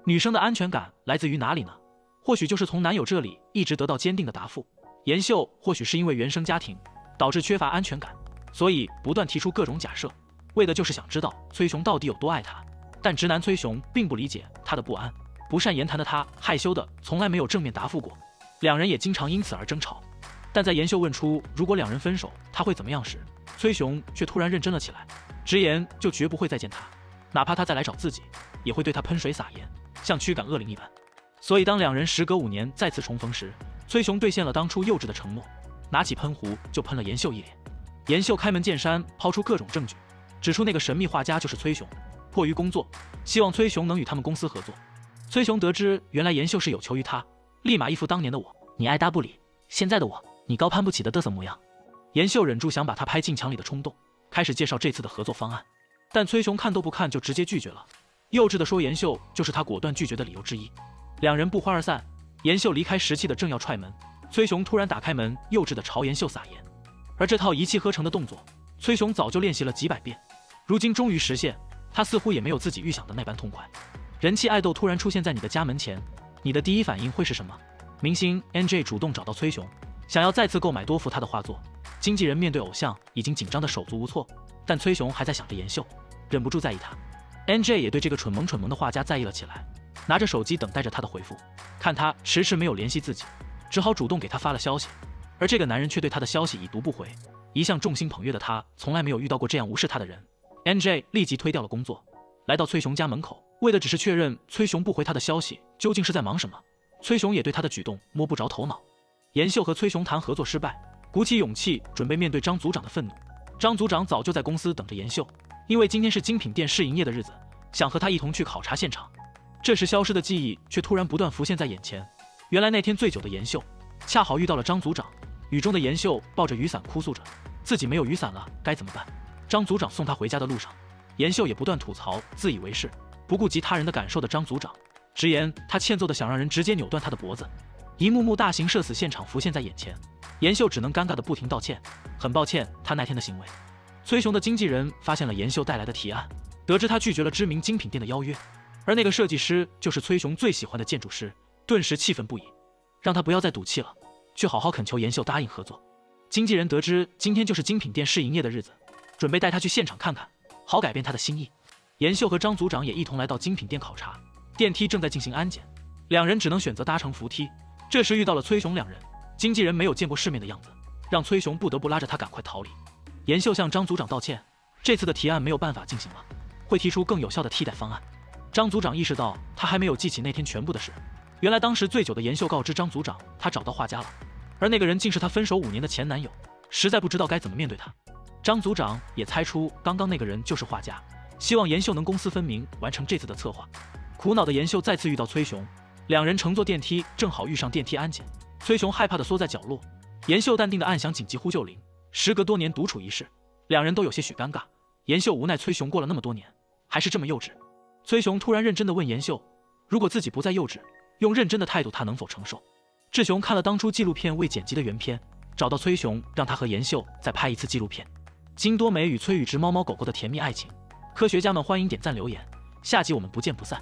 女生的安全感来自于哪里呢？或许就是从男友这里一直得到坚定的答复。妍秀或许是因为原生家庭导致缺乏安全感，所以不断提出各种假设，为的就是想知道崔雄到底有多爱她。但直男崔雄并不理解她的不安，不善言谈的他害羞的从来没有正面答复过，两人也经常因此而争吵。但在妍秀问出如果两人分手他会怎么样时，崔雄却突然认真了起来，直言就绝不会再见他，哪怕他再来找自己也会对他喷水撒盐，像驱赶恶灵一般。所以当两人时隔5年再次重逢时，崔雄兑现了当初幼稚的承诺，拿起喷壶就喷了妍秀一脸。妍秀开门见山抛出各种证据，指出那个神秘画家就是崔雄，迫于工作希望崔雄能与他们公司合作。崔雄得知原来妍秀是有求于他，立马一副当年的我你爱搭不理，现在的我你高攀不起的嘚瑟模样。妍秀忍住想把他拍进墙里的冲动，开始介绍这次的合作方案，但崔雄看都不看就直接拒绝了，幼稚的说妍秀就是他果断拒绝的理由之一。两人不欢而散，妍秀离开时气的正要踹门，崔雄突然打开门，幼稚的朝妍秀撒盐。而这套一气呵成的动作，崔雄早就练习了几百遍，如今终于实现，他似乎也没有自己预想的那般痛快。人气爱豆突然出现在你的家门前，你的第一反应会是什么？明星 NJ 主动找到崔雄，想要再次购买多幅他的画作。经纪人面对偶像已经紧张的手足无措，但崔雄还在想着妍秀，忍不住在意他。NJ 也对这个蠢萌的画家在意了起来，拿着手机等待着他的回复，看他迟迟没有联系自己，只好主动给他发了消息。而这个男人却对他的消息已读不回，一向众星捧月的他从来没有遇到过这样无视他的人。NJ 立即推掉了工作，来到崔雄家门口，为的只是确认崔雄不回他的消息究竟是在忙什么。崔雄也对他的举动摸不着头脑。妍秀和崔雄谈合作失败，鼓起勇气准备面对张组长的愤怒。张组长早就在公司等着妍秀，因为今天是精品店试营业的日子，想和他一同去考察现场。这时消失的记忆却突然不断浮现在眼前，原来那天醉酒的妍秀恰好遇到了张组长，雨中的妍秀抱着雨伞哭诉着自己没有雨伞了该怎么办。张组长送她回家的路上，妍秀也不断吐槽自以为是不顾及他人的感受的张组长，直言他欠揍的想让人直接扭断他的脖子。一幕幕大型社死现场浮现在眼前，妍秀只能尴尬的不停道歉，很抱歉他那天的行为。崔雄的经纪人发现了妍秀带来的提案，得知他拒绝了知名精品店的邀约，而那个设计师就是崔雄最喜欢的建筑师，顿时气愤不已，让他不要再赌气了，去好好恳求妍秀答应合作。经纪人得知今天就是精品店试营业的日子，准备带他去现场看看，好改变他的心意。妍秀和张组长也一同来到精品店考察，电梯正在进行安检，两人只能选择搭乘扶梯。这时遇到了崔雄两人，经纪人没有见过世面的样子，让崔雄不得不拉着他赶快逃离。妍秀向张组长道歉，这次的提案没有办法进行了，会提出更有效的替代方案。张组长意识到他还没有记起那天全部的事，原来当时醉酒的妍秀告知张组长他找到画家了，而那个人竟是他分手5年的前男友，实在不知道该怎么面对他。张组长也猜出刚刚那个人就是画家，希望妍秀能公私分明完成这次的策划。苦恼的妍秀再次遇到崔雄，两人乘坐电梯正好遇上电梯安检，崔雄害怕地缩在角落，妍秀淡定地按响紧急呼救铃。时隔多年独处一室，两人都有些许尴尬。妍秀无奈崔雄过了那么多年还是这么幼稚。崔雄突然认真地问妍秀，如果自己不再幼稚，用认真的态度他能否承受？志雄看了当初纪录片未剪辑的原片，找到崔雄让他和妍秀再拍一次纪录片，金多美与崔宇植猫猫狗狗的甜蜜爱情。科学家们欢迎点赞留言，下集我们不见不散。